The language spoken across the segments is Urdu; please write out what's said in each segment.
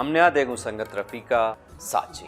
Hamnya Degun Sangat Rafika Sachi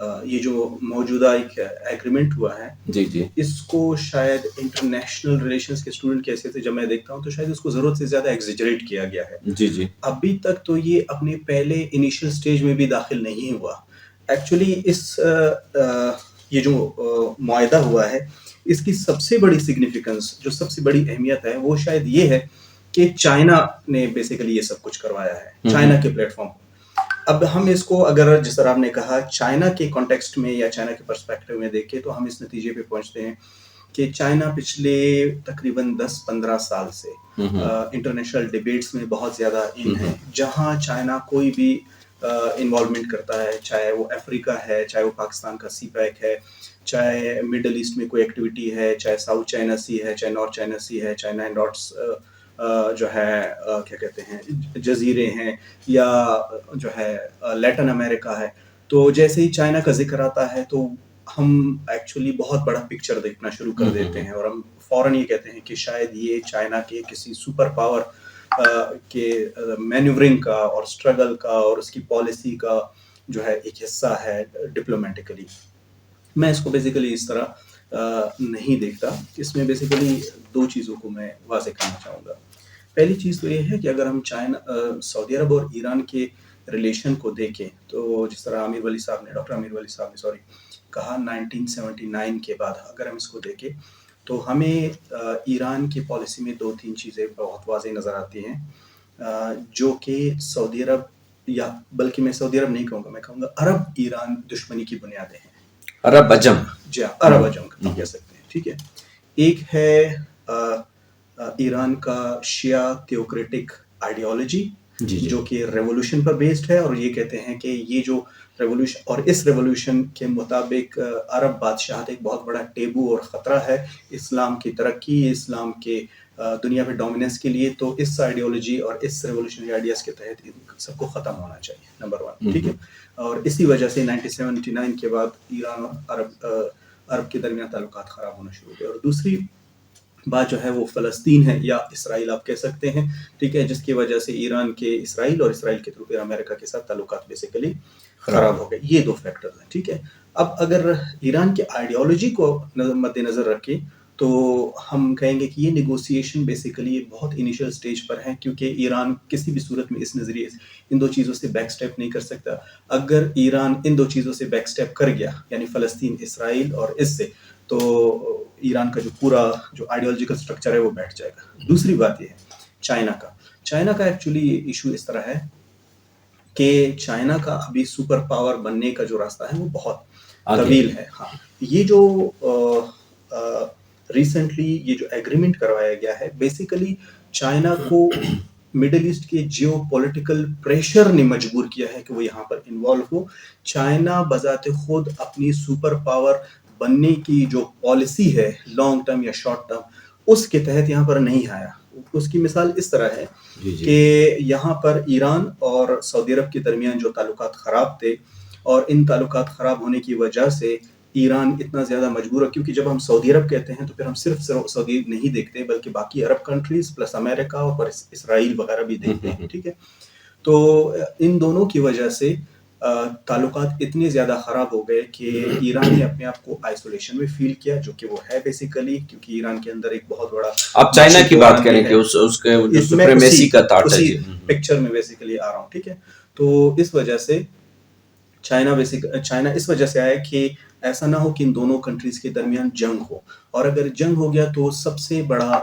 یہ جو موجودہ ایک ایگریمنٹ ہوا ہے جی جی اس کو شاید انٹرنیشنل ریلیشنز کے اسٹوڈنٹ کیسے تھے، جب میں دیکھتا ہوں تو شاید اس کو ضرورت سے زیادہ ایگزیجریٹ کیا گیا ہے. جی جی ابھی تک تو یہ اپنے پہلے انیشیل سٹیج میں بھی داخل نہیں ہوا. ایکچولی یہ جو معاہدہ ہوا ہے اس کی سب سے بڑی سگنیفیکنس، جو سب سے بڑی اہمیت ہے وہ شاید یہ ہے کہ چائنا نے بیسیکلی یہ سب کچھ کروایا ہے، چائنا کے پلیٹ فارم. اب ہم اس کو اگر جس طرح آپ نے کہا چائنا کے کانٹیکسٹ میں یا چائنا کے پرسپیکٹو میں دیکھیں تو ہم اس نتیجے پہ پہنچتے ہیں کہ چائنا پچھلے تقریباً 10-15 سال سے انٹرنیشنل ڈیبیٹس میں بہت زیادہ ان ہے. جہاں چائنا کوئی بھی انوالومنٹ کرتا ہے، چاہے وہ افریقہ ہے، چاہے وہ پاکستان کا سی پیک ہے، چاہے مڈل ایسٹ میں کوئی ایکٹیویٹی ہے، چاہے ساؤتھ چائنا سی ہے، چاہے نارتھ چائنا سی ہے، چاہے نائن ڈاٹس جو ہے کیا کہتے ہیں جزیرے ہیں، یا جو ہے لیٹن امریکہ ہے. تو جیسے ہی چائنا کا ذکر آتا ہے تو ہم ایکچولی بہت بڑا پکچر دیکھنا شروع کر دیتے ہیں، اور ہم فوراً یہ کہتے ہیں کہ شاید یہ چائنا کے کسی سپر پاور کے مینیورنگ کا اور اسٹرگل کا اور اس کی پالیسی کا جو ہے ایک حصہ ہے ڈپلومیٹیکلی. میں اس کو بیسیکلی اس طرح نہیں دیکھتا. اس میں بیسیکلی دو چیزوں کو میں واضح کرنا چاہوں گا. پہلی چیز تو یہ ہے کہ اگر ہم سعودی عرب اور ایران کے ریلیشن کو دیکھیں تو جس طرح ڈاکٹر امیر ولی صاحب نے کہا 1979 کے بعد اگر ہم اس کو دیکھیں تو ہمیں ایران کی پالیسی میں 2-3 چیزیں بہت واضح نظر آتی ہیں جو کہ سعودی عرب، یا بلکہ میں سعودی عرب نہیں کہوں گا، میں کہوں گا عرب ایران دشمنی کی بنیادیں ہیں. عرب اجم، جی ہاں، عرب اجم کہہ سکتے ہیں. ٹھیک ہے، ایک ہے ایران کا شیعہ تھیوکریٹک آئیڈیالوجی جو کہ ریولوشن پر بیسڈ ہے، اور یہ کہتے ہیں کہ یہ جو ریولوشن، اور اس ریولوشن کے مطابق عرب بادشاہت ایک بہت بڑا ٹیبو اور خطرہ ہے اسلام کی ترقی، اسلام کے دنیا پہ ڈومیننس کے لیے. تو اس آئیڈیالوجی اور اس ریولوشنری آئیڈیاز کے تحت ان سب کو ختم ہونا چاہیے، نمبر 1. ٹھیک ہے، اور اسی وجہ سے 1979 کے بعد ایران اور عرب کے درمیان تعلقات خراب ہونا شروع ہوئے. اور دوسری بات جو ہے وہ فلسطین ہے، یا اسرائیل آپ کہہ سکتے ہیں. ٹھیک ہے، جس کی وجہ سے ایران کے اسرائیل اور اسرائیل کے تھرو پھر امریکہ کے ساتھ تعلقات بیسیکلی خراب ہو گئے. یہ 2 فیکٹرز ہیں. ٹھیک ہے، اب اگر ایران کے آئیڈیالوجی کو مد نظر رکھیں تو ہم کہیں گے کہ یہ نیگوسیشن بیسیکلی بہت انیشیل سٹیج پر ہے، کیونکہ ایران کسی بھی صورت میں اس نظریے ان 2 چیزوں سے بیک سٹیپ نہیں کر سکتا. اگر ایران ان 2 چیزوں سے بیک سٹیپ کر گیا، یعنی فلسطین، اسرائیل اور اس سے، تو ایران کا جو پورا جو آئیڈیالوجیکل سٹرکچر ہے وہ بیٹھ جائے گا. دوسری بات یہ ہے چائنا کا ایکچولی ایشو اس طرح ہے کہ چائنا کا ابھی سپر پاور بننے کا جو راستہ ہے وہ بہت طویل ہے. ہاں، یہ جو ریسنٹلی یہ جو ایگریمنٹ کروایا گیا ہے، بیسیکلی چائنا کو مڈل ایسٹ کے جیو پولیٹیکل پریشر نے مجبور کیا ہے کہ وہ یہاں پر انوالو ہو. چائنا بذات خود اپنی سپر پاور بننے کی جو پالیسی ہے لانگ ٹرم یا شارٹ ٹرم، اس کے تحت یہاں پر نہیں آیا. اس کی مثال اس طرح ہے کہ یہاں پر ایران اور سعودی عرب کے درمیان جو تعلقات خراب تھے، اور ان تعلقات خراب ہونے کی وجہ سے ایران اتنا زیادہ مجبور ہے، کیونکہ جب ہم سعودی عرب کہتے ہیں تو پھر ہم صرف سعودی نہیں دیکھتے بلکہ باقی عرب کنٹریز پلس امریکہ اور اسرائیل وغیرہ بھی دیکھتے ہیں. ٹھیک ہے، تو ان دونوں کی وجہ سے تعلقات اتنے زیادہ خراب ہو گئے کہ ایران نے اپنے آپ کو آئسولیشن میں فیل کیا، جو کہ وہ ہے بیسیکلی، کیونکہ ایران کے اندر ایک بہت بڑا، آپ چائنا کی بات کریں کہ اس کے جو سپریمیسی کا تاٹ ہے، اسی پکچر میں بیسیکلی آ رہا ہوں. ٹھیک ہے، تو اس وجہ سے چائنا اس وجہ سے آیا کہ ایسا نہ ہو کہ ان دونوں کنٹریز کے درمیان جنگ ہو، اور اگر جنگ ہو گیا تو سب سے بڑا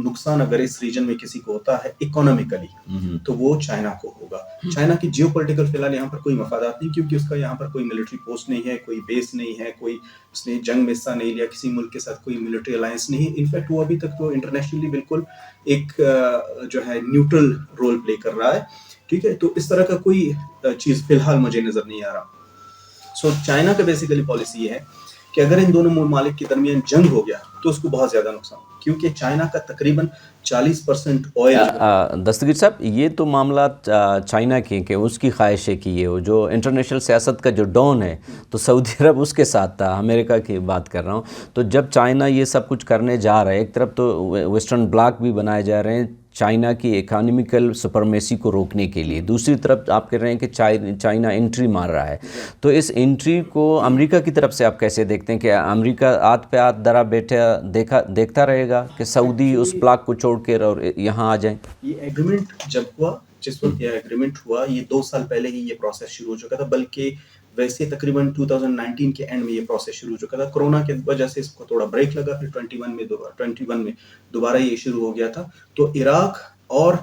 نقصان اگر اس ریجن میں کسی کو ہوتا ہے اکانومیکلی تو وہ چائنا کو ہوگا. چائنا کی جیو پولیٹیکل فی الحال یہاں پر کوئی مفادات نہیں، کیونکہ اس کا یہاں پر کوئی ملٹری پوسٹ نہیں ہے، کوئی بیس نہیں ہے، کوئی اس نے جنگ میں حصہ نہیں لیا، کسی ملک کے ساتھ کوئی ملٹری الائنس نہیں. انفیکٹ وہ ابھی تک تو انٹرنیشنلی بالکل ایک جو ہے نیوٹرل رول پلے کر رہا ہے. ٹھیک ہے، تو اس طرح کا کوئی چیز فی الحال مجھے نظر نہیں آ رہا. سو چائنا کا بیسیکلی پالیسی یہ ہے کہ اگر ان دونوں ممالک کے درمیان جنگ ہو گیا تو اس کو بہت زیادہ نقصان ہو، کیونکہ چائنا کا تقریباً 40% آئل. دستگیر صاحب، یہ تو معاملات چائنا کے کہ اس کی خواہش ہے کہ یہ ہو، جو انٹرنیشنل سیاست کا جو ڈون ہے تو سعودی عرب اس کے ساتھ تھا. امریکہ کی بات کر رہا ہوں. تو جب چائنا یہ سب کچھ کرنے جا رہا ہے، ایک طرف تو ویسٹرن بلاک بھی بنائے جا رہے ہیں، چائنا کی اکانومیکل سپرمیسی کو روکنے کے لیے، دوسری طرف آپ کہہ رہے ہیں کہ چائنا انٹری مار رہا ہے، تو اس انٹری کو امریکہ کی طرف سے آپ کیسے دیکھتے ہیں کہ امریکہ ہاتھ پہ ہاتھ درا بیٹھا دیکھتا رہے گا کہ سعودی اس بلاک کو چھوڑ کے اور یہاں آ جائیں؟ یہ ایگریمنٹ جب ہوا، جس وقت یہ ایگریمنٹ ہوا، یہ 2 سال پہلے ہی یہ پروسیس شروع ہو چکا تھا، بلکہ ویسے تقریباً 2019 کے اینڈ میں یہ پروسیس شروع ہو چکا تھا. کورونا کی وجہ سے اس کو تھوڑا بریک لگا، پھر 21 میں دوبارہ یہ شروع ہو گیا تھا. تو عراق اور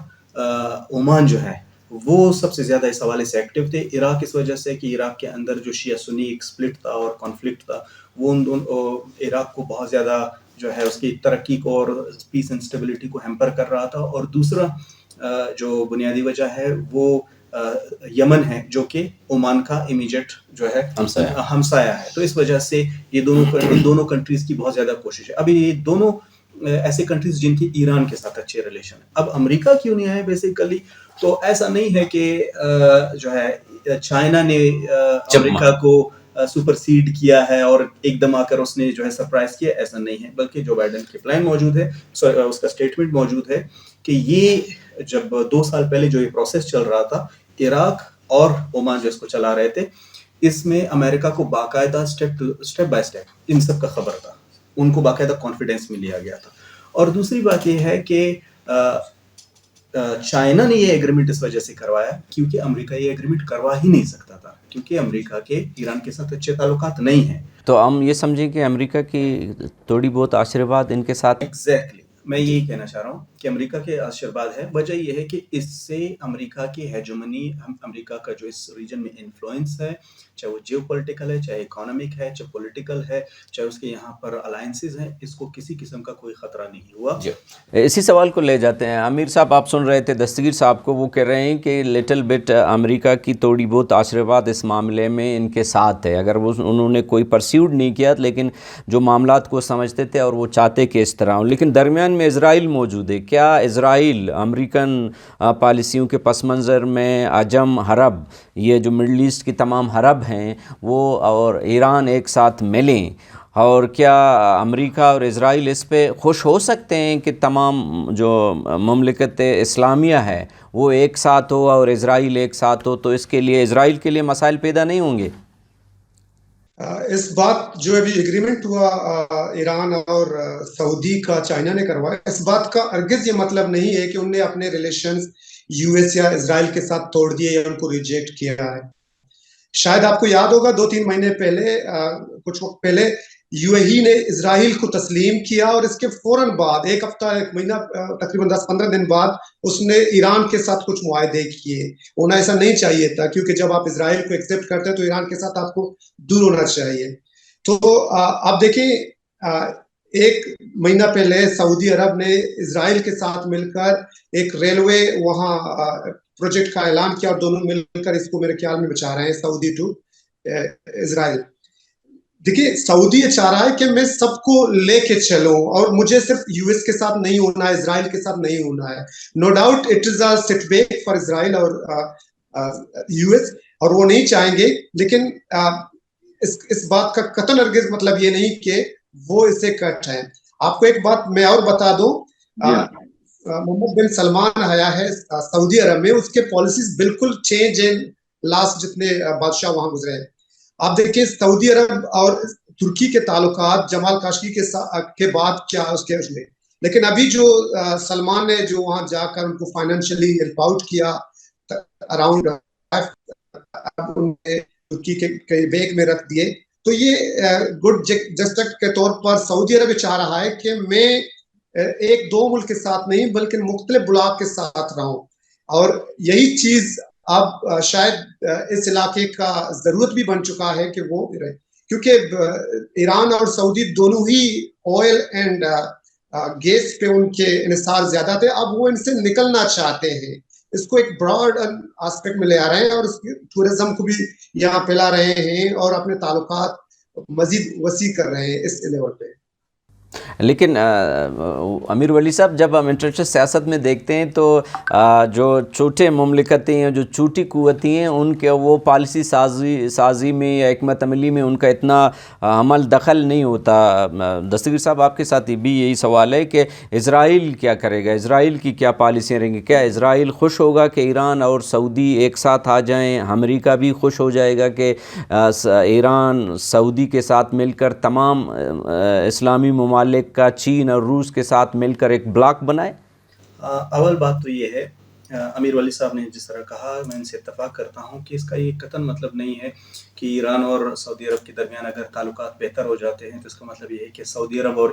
عمان جو ہے وہ سب سے زیادہ اس حوالے سے ایکٹیو تھے. عراق اس وجہ سے کہ عراق کے اندر جو شیعہ سنی ایک سپلٹ تھا اور کانفلکٹ تھا، وہ ان دونوں عراق کو بہت زیادہ جو ہے اس کی ترقی کو اور پیس اینڈ اسٹیبلٹی کو ہیمپر کر رہا تھا. اور دوسرا جو بنیادی وجہ ہے وہ یمن ہے، جو کہ عمان کا امیجیٹ جو ہے ہمسایہ ہے. تو اس وجہ سے یہ دونوں کنٹریز کی بہت زیادہ کوشش ہے. ابھی یہ دونوں ایسے کنٹریز جن کی ایران کے ساتھ اچھے ریلیشن ہیں. اب امریکہ کیوں نہیں ہے بیسیکلی؟ تو ایسا نہیں ہے کہ جو ہے چائنا نے امریکہ کو سپرسیڈ کیا ہے اور ایک دم آ کر اس نے جو ہے سرپرائز کیا، ایسا نہیں ہے. بلکہ جو بائیڈن کے پلان موجود ہے، اس کا اسٹیٹمنٹ موجود ہے کہ یہ جب 2 سال پہلے جو یہ پروسیس چل رہا تھا، عراق اور عمان جو اس کو چلا رہے تھے، اس میں امریکہ کو باقاعدہ اسٹیپ بائی اسٹیپ ان سب کا خبر تھا، ان کو باقاعدہ کانفیڈنس میں لیا گیا تھا. اور دوسری بات یہ ہے کہ چائنا نے یہ ایگریمنٹ اس وجہ سے کروایا کیونکہ امریکہ یہ ایگریمنٹ کروا ہی نہیں سکتا تھا، کیونکہ امریکہ کے ایران کے ساتھ اچھے تعلقات نہیں ہیں. تو ہم یہ سمجھیں کہ امریکہ کی تھوڑی بہت آشرواد ان کے ساتھ. ایگزیکٹلی میں یہی کہنا چاہ رہا ہوں کہ امریکہ کے آشرواد ہے. وجہ یہ ہے کہ اس سے امریکہ کی ہیجمنی، امریکہ کا جو اس ریجن میں انفلوئنس ہے، چاہے وہ جیو پولیٹیکل ہے، چاہے اکانومک ہے، چاہے پولیٹیکل ہے، چاہے اس کے یہاں پر الائنسز ہیں، اس کو کسی قسم کا کوئی خطرہ نہیں ہوا. اسی سوال کو لے جاتے ہیں. امیر صاحب آپ سن رہے تھے دستگیر صاحب کو، وہ کہہ رہے ہیں کہ لٹل بٹ امریکہ کی تھوڑی بہت آشرواد اس معاملے میں ان کے ساتھ ہے. اگر وہ انہوں نے کوئی پرسیوڈ نہیں کیا، لیکن جو معاملات کو سمجھتے تھے اور وہ چاہتے کہ اس طرح ہوں. لیکن درمیان میں اسرائیل موجود ہے. کیا اسرائیل امریکن پالیسیوں کے پس منظر میں عجم، عرب، یہ جو مڈل ایسٹ کی تمام عرب ہیں وہ اور ایران ایک ساتھ ملیں؟ اور کیا امریکہ اور اسرائیل اس پہ خوش ہو سکتے ہیں کہ تمام جو مملکت اسلامیہ ہے وہ ایک ساتھ ہو اور اسرائیل ایک ساتھ ہو؟ تو اس کے لیے اسرائیل کے لیے مسائل پیدا نہیں ہوں گے؟ اس بات جو ابھی ایگریمنٹ ہوا ایران اور سعودی کا چائنا نے کروایا، اس بات کا ہرگز یہ مطلب نہیں ہے کہ انہوں نے اپنے ریلیشنز یو ایس یا اسرائیل کے ساتھ توڑ دیے یا ان کو ریجیکٹ کیا ہے. شاید آپ کو یاد ہوگا 2-3 مہینے پہلے، کچھ وقت پہلے یو اے ای نے اسرائیل کو تسلیم کیا اور اس کے فوراً بعد ایک ہفتہ، ایک مہینہ، تقریباً 10-15 دن بعد اس نے ایران کے ساتھ کچھ معاہدے کیے. ہونا ایسا نہیں چاہیے تھا، کیونکہ جب آپ اسرائیل کو ایکسیپٹ کرتے ہیں تو ایران کے ساتھ آپ کو دور ہونا چاہیے. تو آپ دیکھیں، 1 مہینہ پہلے سعودی عرب نے اسرائیل کے ساتھ مل کر ایک ریلوے وہاں پروجیکٹ کا اعلان کیا اور دونوں مل کر اس کو میرے خیال میں بچا رہے ہیں، سعودی ٹو اسرائیل. دیکھیے، سعودی یہ چاہ رہا ہے کہ میں سب کو لے کے چلوں اور مجھے صرف یو ایس کے ساتھ نہیں ہونا ہے، اسرائیل کے ساتھ نہیں ہونا ہے. No doubt it is a setback for Israel اسرائیل اور یو ایس، اور وہ نہیں چاہیں گے. لیکن اس بات کا قطعاً ہرگز مطلب یہ نہیں کہ وہ اسے کٹ ہیں. آپ کو ایک بات میں اور بتا دوں، محمد بن سلمان آیا ہے سعودی عرب میں، اس کے پالیسیز بالکل چینج ہیں لاسٹ جتنے بادشاہ وہاں گزرے ہیں. آپ دیکھیں سعودی عرب اور ترکی کے تعلقات جمال خاشقجی کے بعد کیا اس میں، لیکن ابھی جو سلمان نے جو وہاں جا کر ان کو فائنینشلی ہیلپ آؤٹ کیا، اراؤنڈ ترکی کے بیگ میں رکھ دیے. تو یہ گڈ جسٹر کے طور پر سعودی عرب چاہ رہا ہے کہ میں 1-2 ملک کے ساتھ نہیں بلکہ مختلف بلاک کے ساتھ رہوں. اور یہی چیز اب شاید اس علاقے کا ضرورت بھی بن چکا ہے کہ وہ رہے، کیونکہ ایران اور سعودی دونوں ہی آئل اینڈ گیس پہ ان کے انحصار زیادہ تھے. اب وہ ان سے نکلنا چاہتے ہیں. اس کو ایک براڈ آسپیکٹ میں لے آ رہے ہیں اور ٹورزم کو بھی یہاں پھیلا رہے ہیں اور اپنے تعلقات مزید وسیع کر رہے ہیں اس لیول پہ. لیکن امیر ولی صاحب، جب ہم انٹرنیشنل سیاست میں دیکھتے ہیں تو جو چھوٹے مملکتیں ہیں، جو چھوٹی قوتیں ہیں، ان کے وہ پالیسی سازی میں یا حکمت عملی میں ان کا اتنا عمل دخل نہیں ہوتا۔ دستگیر صاحب، آپ کے ساتھ بھی یہی سوال ہے کہ اسرائیل کیا کرے گا، اسرائیل کی کیا پالیسیاں رہیں گی؟ کیا اسرائیل خوش ہوگا کہ ایران اور سعودی ایک ساتھ آ جائیں؟ امریکہ بھی خوش ہو جائے گا کہ ایران سعودی کے ساتھ مل کر تمام اسلامی ممالک کا چین اور روس کے ساتھ مل کر ایک بلاک بنائے؟ اول بات تو یہ ہے، امیر ولی صاحب نے جس طرح کہا، میں ان سے اتفاق کرتا ہوں کہ اس کا یہ قطعاً مطلب نہیں ہے کہ ایران اور سعودی عرب کے درمیان اگر تعلقات بہتر ہو جاتے ہیں تو اس کا مطلب یہ ہے کہ سعودی عرب اور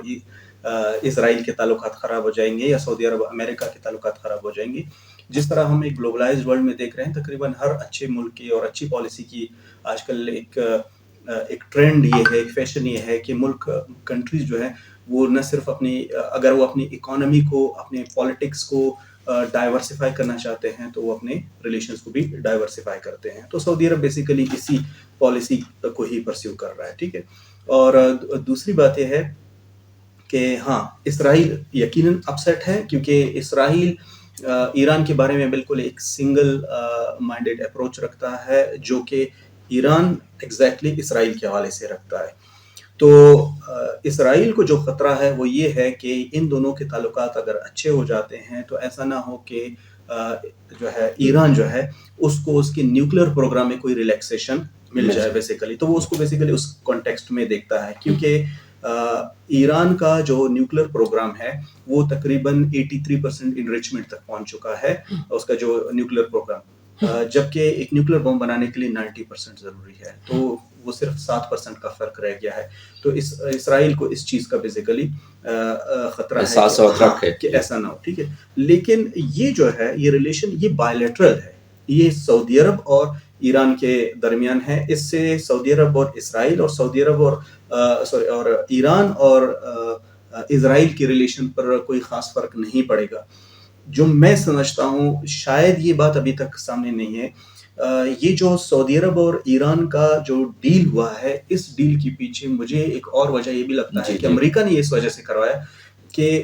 اسرائیل کے تعلقات خراب ہو جائیں گے یا سعودی عرب امریکہ کے تعلقات خراب ہو جائیں گے۔ جس طرح ہم ایک گلوبلائزڈ ورلڈ میں دیکھ رہے ہیں، تقریباً ہر اچھے ملک کی اور اچھی پالیسی کی آج کل ایک ٹرینڈ یہ ہے، ایک فیشن یہ ہے کہ ملک کنٹریز جو ہے وہ نہ صرف اگر وہ اپنی اکانومی کو، اپنے پالیٹکس کو ڈائیورسیفائی کرنا چاہتے ہیں تو وہ اپنے ریلیشنز کو بھی ڈائیورسیفائی کرتے ہیں۔ تو سعودی عرب بیسیکلی اسی پالیسی کو ہی پرسیو کر رہا ہے، ٹھیک ہے۔ اور دوسری بات یہ ہے کہ ہاں، اسرائیل یقیناً اپسیٹ ہے، کیونکہ اسرائیل ایران کے بارے میں بالکل ایک سنگل مائنڈیڈ اپروچ رکھتا ہے، جو کہ ایران ایگزیکٹلی اسرائیل کے حوالے سے رکھتا ہے۔ تو اسرائیل کو جو خطرہ ہے وہ یہ ہے کہ ان دونوں کے تعلقات اگر اچھے ہو جاتے ہیں تو ایسا نہ ہو کہ جو ہے ایران جو ہے اس کو اس کے نیوکلیر پروگرام میں کوئی ریلیکسیشن مل جائے بیسیکلی۔ تو وہ اس کو بیسیکلی اس کانٹیکسٹ میں دیکھتا ہے، کیونکہ ایران کا جو نیوکلیر پروگرام ہے وہ تقریباً 83% انریچمنٹ تک پہنچ چکا ہے، اس کا جو نیوکلیر پروگرام، جبکہ ایک نیوکلیر بم بنانے کے لیے 90% ضروری ہے، تو وہ صرف 7% کا فرق رہ گیا ہے۔ تو اسرائیل کو اس چیز کا بیسیکلی خطرہ ہے کہ ایسا نہ ہو، ٹھیک ہے۔ لیکن یہ جو ہے، یہ ریلیشن یہ بائیلیٹرل ہے، یہ سعودی عرب اور ایران کے درمیان ہے۔ اس سے سعودی عرب اور اسرائیل اور سعودی عرب اور ایران اور اسرائیل کی ریلیشن پر کوئی خاص فرق نہیں پڑے گا۔ جو میں سمجھتا ہوں، شاید یہ بات ابھی تک سامنے نہیں ہے، یہ جو سعودی عرب اور ایران کا جو ڈیل ہوا ہے، اس ڈیل کے پیچھے مجھے ایک اور وجہ یہ بھی لگتا ہے کہ امریکہ نے اس وجہ سے کروایا کہ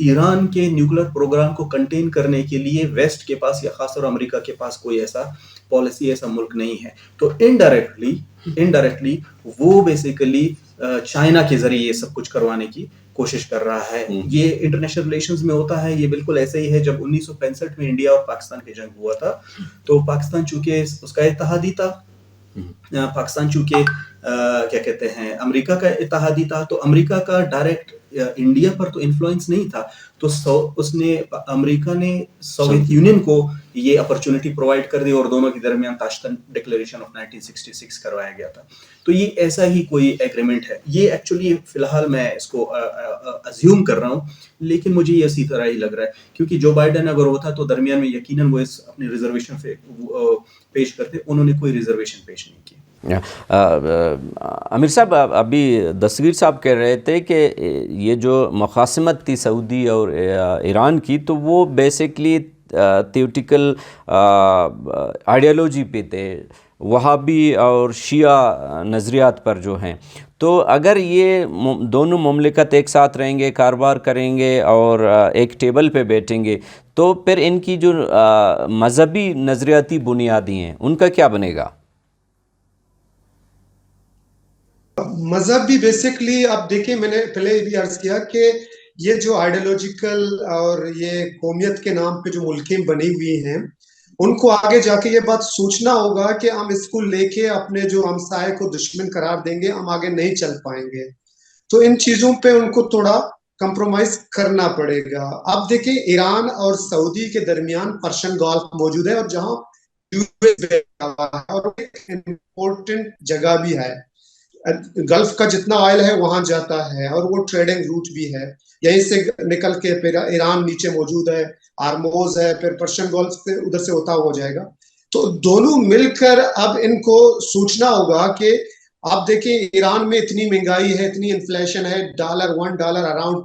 ایران کے نیوکلیر پروگرام کو کنٹین کرنے کے لیے ویسٹ کے پاس یا خاص طور امریکہ کے پاس کوئی ایسا پالیسی، ایسا ملک نہیں ہے۔ تو انڈائریکٹلی وہ بیسیکلی چائنا کے ذریعے یہ سب کچھ کروانے کی کوشش کر رہا ہے۔ یہ انٹرنیشنل ریلیشنز میں ہوتا ہے، یہ بالکل ایسے ہی ہے۔ جب 1965 میں انڈیا اور پاکستان کی جنگ ہوا تھا تو پاکستان چونکہ اس کا اتحادی تھا، پاکستان چونکہ کیا کہتے ہیں امریکہ کا اتحادی تھا، تو امریکہ کا ڈائریکٹ انڈیا پر تو انفلوئنس نہیں تھا، تو امریکہ نے سوویت یونین کو یہ اپرچونٹی پرووائڈ کر دی اور دونوں کے درمیان تاشکند ڈکلیریشن آف 1966 کروایا گیا تھا۔ تو یہ ایسا ہی کوئی ایگریمنٹ ہے۔ یہ ایکچولی فی الحال میں اس کو ازیوم کر رہا ہوں، لیکن مجھے یہ اسی طرح ہی لگ رہا ہے، کیونکہ جو بائیڈن اگر ہوتا تو درمیان میں یقیناً وہ اپنی ریزرویشن پیش کرتے، انہوں نے کوئی ریزرویشن پیش نہیں کی۔ امیر صاحب، ابھی دستگیر صاحب کہہ رہے تھے کہ یہ جو مخاصمت تھی سعودی اور ایران کی، تو وہ بیسکلی تھیوٹیکل آئیڈیالوجی پہ تھے، وہابی اور شیعہ نظریات پر جو ہیں۔ تو اگر یہ دونوں مملکت ایک ساتھ رہیں گے، کاروبار کریں گے اور ایک ٹیبل پہ بیٹھیں گے، تو پھر ان کی جو مذہبی نظریاتی بنیادیں ہیں ان کا کیا بنے گا؟ مذہب بھی بیسکلی آپ دیکھیں، میں نے پہلے بھی عرض کیا کہ یہ جو آئیڈیالوجیکل اور یہ قومیت کے نام پہ جو ملکیں بنی ہوئی ہیں، ان کو آگے جا کے یہ بات سوچنا ہوگا کہ ہم اس کو لے کے اپنے جو ہمسائے کو دشمن قرار دیں گے، ہم آگے نہیں چل پائیں گے۔ تو ان چیزوں پہ ان کو تھوڑا کمپرومائز کرنا پڑے گا۔ اب دیکھیں، ایران اور سعودی کے درمیان پرشین گولف موجود ہے، اور جہاں اور ایک امپورٹنٹ جگہ بھی ہے، گلف کا جتنا آئل ہے وہاں جاتا ہے، اور وہ ٹریڈنگ روٹ بھی ہے، یہیں سے نکل کے پھر ایران نیچے موجود ہے، ہارموز ہے، پھر پرشین گولف سے ادھر سے ہوتا ہوا جائے گا۔ تو دونوں مل کر اب ان کو سوچنا ہوگا کہ آپ دیکھیں ایران میں اتنی مہنگائی ہے، اتنی انفلیشن ہے، $1 اراؤنڈ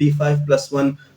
P5+1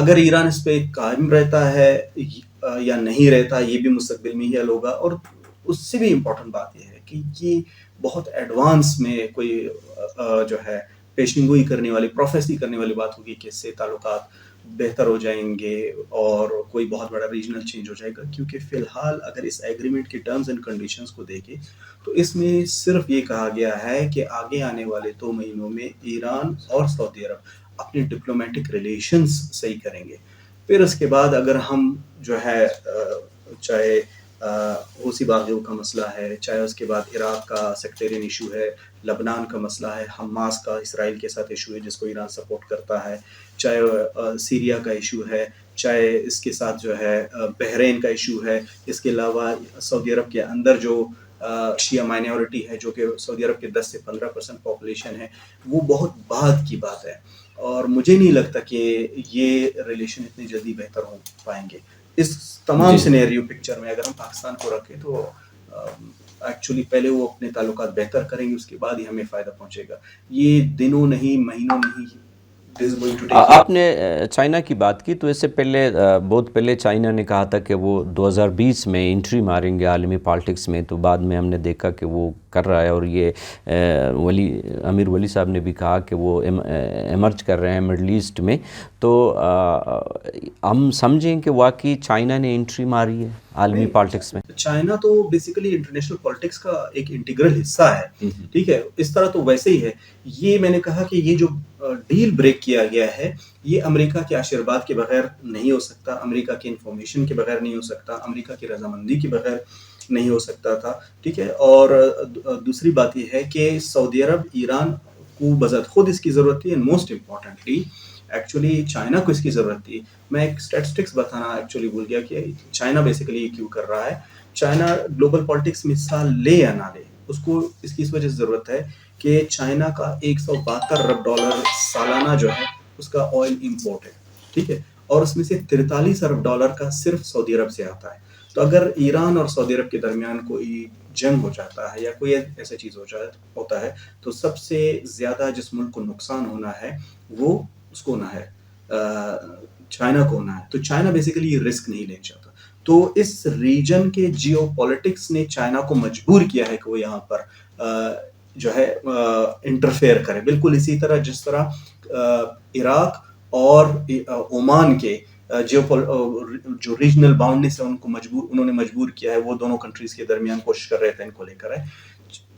اگر ایران اس پہ قائم رہتا ہے یا نہیں رہتا یہ بھی مستقبل میں ہی حل ہوگا. اور اس سے بھی امپورٹنٹ بات یہ ہے کہ یہ بہت ایڈوانس میں کوئی جو ہے پیشن گوئی کرنے والی پروفیسی کرنے والی بات ہوگی کہ اس سے تعلقات بہتر ہو جائیں گے اور کوئی بہت بڑا ریجنل چینج ہو جائے گا. کیونکہ فی الحال اگر اس ایگریمنٹ کے ٹرمز اینڈ کنڈیشنز کو دیکھیں تو اس میں صرف یہ کہا گیا ہے کہ آگے آنے والے 2 مہینوں میں ایران اور سعودی عرب اپنے ڈپلومیٹک ریلیشنز صحیح کریں گے. پھر اس کے بعد اگر ہم جو ہے چاہے حوثی باغیوں کا مسئلہ ہے, چاہے اس کے بعد عراق کا سیکٹیرین ایشو ہے, لبنان کا مسئلہ ہے, حماس کا اسرائیل کے ساتھ ایشو ہے جس کو ایران سپورٹ کرتا ہے, چاہے سیریا کا ایشو ہے, چاہے اس کے ساتھ جو ہے بحرین کا ایشو ہے, اس کے علاوہ سعودی عرب کے اندر جو شیعہ مائنورٹی ہے جو کہ سعودی عرب کے 10 سے 15% پاپولیشن ہے, وہ بہت بعد کی بات ہے. اور مجھے نہیں لگتا کہ یہ ریلیشن اتنی جلدی بہتر ہو پائیں گے. اس تمام سینیریو پکچر میں اگر ہم پاکستان کو رکھیں تو ایکچولی پہلے وہ اپنے تعلقات بہتر کریں گے, اس کے بعد ہی ہمیں فائدہ پہنچے گا. یہ دنوں نہیں مہینوں نہیں. آپ نے چائنا کی بات کی تو اس سے پہلے بہت پہلے چائنا نے کہا تھا کہ وہ 2020 میں انٹری ماریں گے عالمی پالیٹکس میں, تو بعد میں ہم نے دیکھا کہ وہ کر رہا ہے. اور یہ امیر ولی صاحب نے بھی کہا کہ وہ ایمرج کر رہے ہیں مڈل ایسٹ میں. تو ہم سمجھیں کہ واقعی چائنا نے انٹری ماری ہے عالمی پالیٹکس میں. چائنا تو بیسیکلی انٹرنیشنل پالیٹکس کا ایک انٹیگرل حصہ ہے, ٹھیک ہے, اس طرح تو ویسے ہی ہے. یہ میں نے کہا کہ یہ جو ڈیل بریک کیا گیا ہے یہ امریکہ کے آشیرواد کے بغیر نہیں ہو سکتا, امریکہ کی انفارمیشن کے بغیر نہیں ہو سکتا, امریکہ کی رضامندی کے بغیر نہیں ہو سکتا تھا, ٹھیک ہے. اور دوسری بات یہ ہے کہ سعودی عرب ایران کو بذات خود اس کی ضرورت تھی, and most importantly actually China کو اس کی ضرورت تھی. میں ایک اسٹیٹسٹکس بتانا ایکچولی بھول گیا کہ چائنا بیسیکلی کیوں کر رہا ہے. چائنا گلوبل پالیٹکس میں حصہ لے یا نہ لے, اس کو اس کی اس وجہ سے ضرورت ہے کہ چائنا کا $172 ارب سالانہ جو ہے اس کا آئل امپورٹ ہے, ٹھیک ہے, اور اس میں سے $43 ارب کا صرف سعودی عرب سے آتا ہے. تو اگر ایران اور سعودی عرب کے درمیان کوئی جنگ ہو جاتا ہے یا کوئی ایسا چیز ہوتا ہے تو سب سے زیادہ جس ملک کو نقصان ہونا ہے وہ اس کو ہونا ہے, چائنا کو ہونا ہے. تو چائنا بیسیکلی یہ رسک نہیں لینا چاہتا. تو اس ریجن کے جیو پولیٹکس نے چائنا کو مجبور کیا ہے کہ وہ یہاں پر جو ہے انٹرفیئر کرے, بالکل اسی طرح جس طرح عراق اور عمان کے جو ریجنل باؤنڈنیس ہے انہوں نے مجبور کیا ہے, وہ دونوں کنٹریز کے درمیان کوشش کر رہے تھے ان کو لے کر ہے.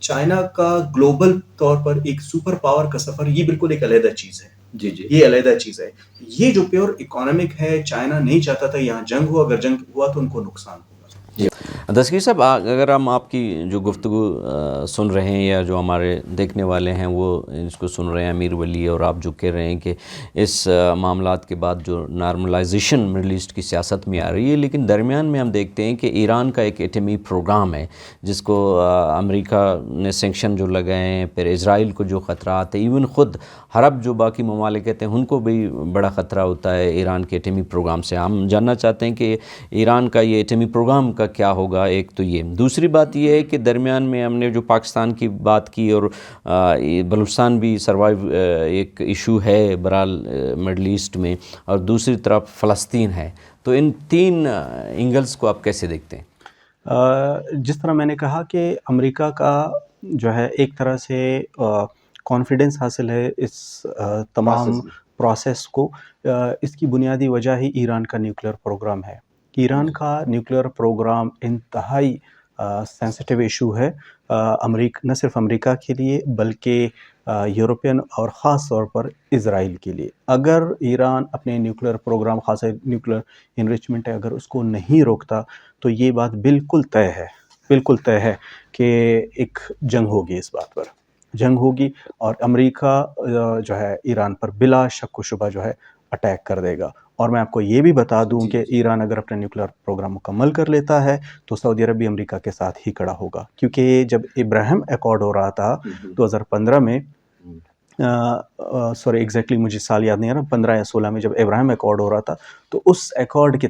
چائنا کا گلوبل طور پر ایک سپر پاور کا سفر یہ بالکل ایک علیحدہ چیز ہے. جی یہ علیحدہ چیز ہے. یہ جو پیور اکانومک ہے, چائنا نہیں چاہتا تھا یہاں جنگ ہو, اگر جنگ ہوا تو ان کو نقصان ہوگا. دستگیر صاحب, اگر ہم آپ کی جو گفتگو سن رہے ہیں یا جو ہمارے دیکھنے والے ہیں وہ اس کو سن رہے ہیں امیر ولی, اور آپ جو کہہ رہے ہیں کہ اس معاملات کے بعد جو نارملائزیشن مڈل ایسٹ کی سیاست میں آ رہی ہے, لیکن درمیان میں ہم دیکھتے ہیں کہ ایران کا ایک ایٹمی پروگرام ہے جس کو امریکہ نے سینکشن جو لگائے ہیں, پھر اسرائیل کو جو خطرات ہیں, ایون خود عرب جو باقی ممالکت ہیں ان کو بھی بڑا خطرہ ہوتا ہے ایران کے ایٹمی پروگرام سے. ہم جاننا چاہتے ہیں کہ ایران کا یہ ایٹمی پروگرام کا کیا ہوگا. ایک تو یہ, دوسری بات یہ ہے کہ درمیان میں ہم نے جو پاکستان کی بات کی اور بلوچستان بھی سروائیو ایک ایشو ہے برحال مڈل ایسٹ میں, اور دوسری طرف فلسطین ہے. تو ان تین اینگلز کو آپ کیسے دیکھتے ہیں؟ جس طرح میں نے کہا کہ امریکہ کا جو ہے ایک طرح سے کانفیڈنس حاصل ہے اس تمام پروسیس کو, اس کی بنیادی وجہ ہی ایران کا نیوکلیر پروگرام ہے. ایران کا نیوکلیر پروگرام انتہائی سینسٹیو ایشو ہے, نہ صرف امریکہ کے لیے بلکہ یورپین اور خاص طور پر اسرائیل کے لیے. اگر ایران اپنے نیوکلیر پروگرام, خاص نیوکلیر انریچمنٹ ہے, اگر اس کو نہیں روکتا تو یہ بات بالکل طے ہے کہ ایک جنگ ہوگی, اس بات پر جنگ ہوگی, اور امریکہ جو ہے ایران پر بلا شک و شبہ جو ہے اٹیک کر دے گا. اور میں آپ کو یہ بھی بتا دوں کہ ایران اگر اپنا نیوکلیر پروگرام مکمل کر لیتا ہے تو سعودی عرب بھی امریکہ کے ساتھ ہی کھڑا ہوگا. کیونکہ جب ابراہیم ایکارڈ ہو رہا تھا 2015 میں, سوری ایگزیکٹلی مجھے سال یاد نہیں آ رہا, 15 یا 16 میں جب ابراہیم ایکارڈ ہو رہا تھا, تو اس ایکارڈ کے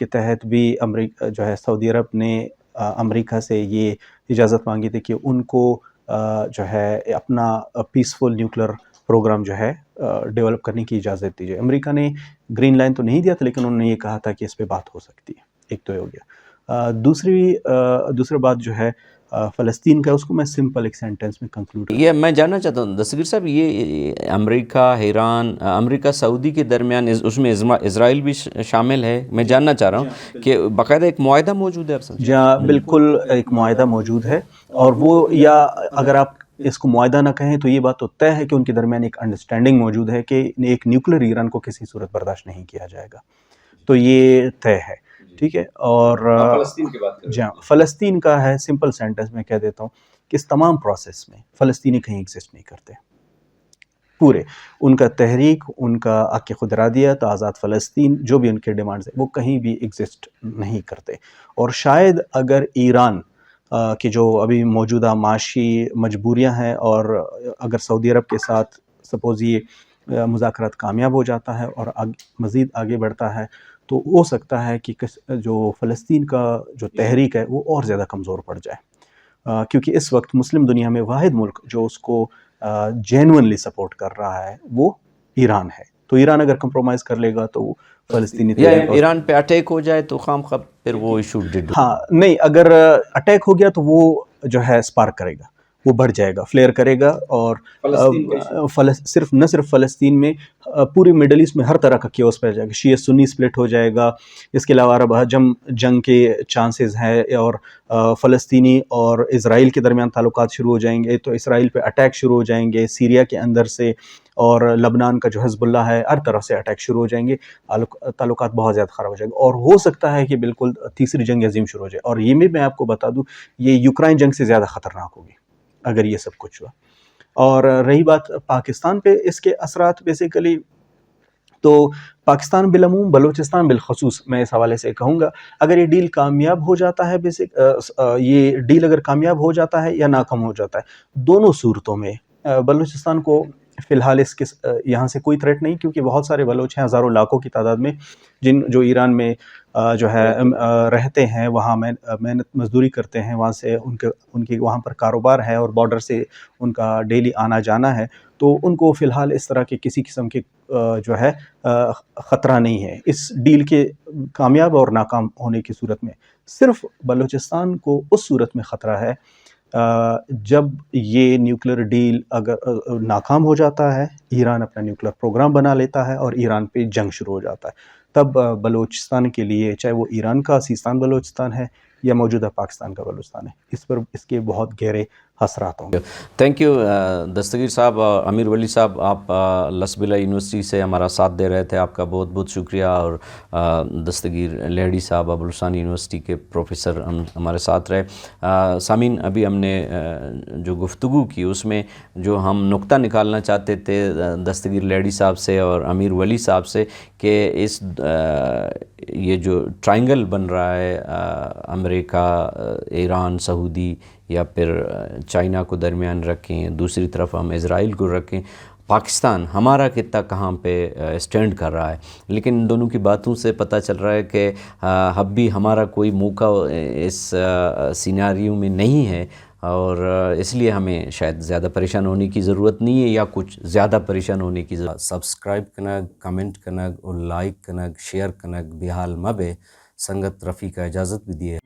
تحت بھی امریکہ جو ہے سعودی عرب نے امریکہ سے یہ اجازت مانگی تھی کہ ان کو جو ہے اپنا پیسفل نیوکلیر پروگرام جو ہے ڈیولپ کرنے کی اجازت دی جائے. امریکہ نے گرین لائن تو نہیں دیا تھا لیکن انہوں نے یہ کہا تھا کہ اس پہ بات ہو سکتی ہے. ایک تو یہ ہو گیا. دوسری بات جو ہے فلسطین کا، اس کو میں سمپل ایک سینٹنس میں کنکلوڈ یہ میں جاننا چاہتا ہوں دستگیر صاحب، یہ امریکہ ایران، امریکہ سعودی کے درمیان اس میں اسرائیل بھی شامل ہے. میں جاننا چاہ رہا ہوں کہ باقاعدہ ایک معاہدہ موجود ہے. جہاں بالکل ایک معاہدہ موجود ہے، اور وہ، یا اگر آپ اس کو معاہدہ نہ کہیں تو یہ بات تو طے ہے کہ ان کے درمیان ایک انڈرسٹینڈنگ موجود ہے کہ ایک نیوکلیر ایران کو کسی صورت برداشت نہیں کیا جائے گا. تو یہ طے ہے. ٹھیک ہے. اور فلسطین کی بات جہاں فلسطین کا ہے، سمپل سینٹنس میں کہہ دیتا ہوں کہ اس تمام پروسیس میں فلسطینی کہیں ایگزسٹ نہیں کرتے. پورے ان کا تحریک، ان کا حق خود ارادیت، آزاد فلسطین، جو بھی ان کے ڈیمانڈز ہیں، وہ کہیں بھی ایگزسٹ نہیں کرتے. اور شاید اگر ایران کی جو ابھی موجودہ معاشی مجبوریاں ہیں، اور اگر سعودی عرب کے ساتھ سپوز یہ مذاکرات کامیاب ہو جاتا ہے اور مزید آگے بڑھتا ہے، تو ہو سکتا ہے کہ جو فلسطین کا جو تحریک ہے وہ اور زیادہ کمزور پڑ جائے. کیونکہ اس وقت مسلم دنیا میں واحد ملک جو اس کو جینونلی سپورٹ کر رہا ہے وہ ایران ہے. تو ایران اگر کمپرومائز کر لے گا تو وہ فلسطینی یا ایران پہ اٹیک ہو جائے تو خام خواہ پھر وہ ایشو ہاں نہیں، اگر اٹیک ہو گیا تو وہ جو ہے اسپارک کرے گا، وہ بڑھ جائے گا، فلیئر کرے گا. اور نہ صرف فلسطین میں، پوری مڈل ایسٹ میں ہر طرح کا کیوس پہ جائے گا. شیعہ سنی سپلٹ ہو جائے گا. اس کے علاوہ عرب عجم جنگ کے چانسز ہیں، اور فلسطینی اور اسرائیل کے درمیان تعلقات شروع ہو جائیں گے، تو اسرائیل پہ اٹیک شروع ہو جائیں گے سیریا کے اندر سے، اور لبنان کا جو حزب اللہ ہے ہر طرف سے اٹیک شروع ہو جائیں گے. تعلقات بہت زیادہ خراب ہو جائیں گے، اور ہو سکتا ہے کہ بالکل تیسری جنگ عظیم شروع ہو جائے. اور یہ بھی میں آپ کو بتا دوں، یہ یوکرائن جنگ سے زیادہ خطرناک ہوگی اگر یہ سب کچھ ہوا. اور رہی بات پاکستان پہ اس کے اثرات، بیسیکلی تو پاکستان بالعموم، بلوچستان بالخصوص، میں اس حوالے سے کہوں گا اگر یہ ڈیل کامیاب ہو جاتا ہے، یہ ڈیل اگر کامیاب ہو جاتا ہے یا ناکام ہو جاتا ہے، دونوں صورتوں میں بلوچستان کو فی الحال اس کے یہاں سے کوئی تھریٹ نہیں، کیونکہ بہت سارے بلوچ ہیں ہزاروں لاکھوں کی تعداد میں جو ایران میں جو ہے رہتے ہیں، وہاں محنت مزدوری کرتے ہیں، وہاں سے ان کے وہاں پر کاروبار ہے، اور بارڈر سے ان کا ڈیلی آنا جانا ہے. تو ان کو فی الحال اس طرح کے کسی قسم کے جو ہے خطرہ نہیں ہے. اس ڈیل کے کامیاب اور ناکام ہونے کی صورت میں صرف بلوچستان کو اس صورت میں خطرہ ہے جب یہ نیوکلیر ڈیل اگر ناکام ہو جاتا ہے، ایران اپنا نیوکلیر پروگرام بنا لیتا ہے اور ایران پہ جنگ شروع ہو جاتا ہے. تب بلوچستان کے لیے، چاہے وہ ایران کا سیستان بلوچستان ہے یا موجودہ پاکستان کا بلوچستان ہے، اس کے بہت گہرے اثرات ہوں گے. تھینک یو دستگیر صاحب. امیر ولی صاحب، آپ لسبلا یونیورسٹی سے ہمارا ساتھ دے رہے تھے، آپ کا بہت بہت شکریہ. اور دستگیر لیڈی صاحب ابوالحسن یونیورسٹی کے پروفیسر ہمارے ساتھ رہے. سامعین، ابھی ہم نے جو گفتگو کی اس میں جو ہم نقطہ نکالنا چاہتے تھے دستگیر لیڈی صاحب سے اور امیر ولی صاحب سے، کہ یہ جو ٹرائنگل بن رہا ہے امریکہ، ایران، سعودی یا پھر چائنا کو درمیان رکھیں، دوسری طرف ہم اسرائیل کو رکھیں، پاکستان ہمارا خطہ کہاں پہ اسٹینڈ کر رہا ہے. لیکن ان دونوں کی باتوں سے پتہ چل رہا ہے کہ اب بھی ہمارا کوئی موقع اس سیناریو میں نہیں ہے، اور اس لیے ہمیں شاید زیادہ پریشان ہونے کی ضرورت نہیں ہے، یا کچھ زیادہ پریشان ہونے کی ضرورت. سبسکرائب کنگ، کمنٹ کنگ اور لائک کنگ، شیئر کنگ بحال مبے سنگت رفیع کا اجازت بھی دیے.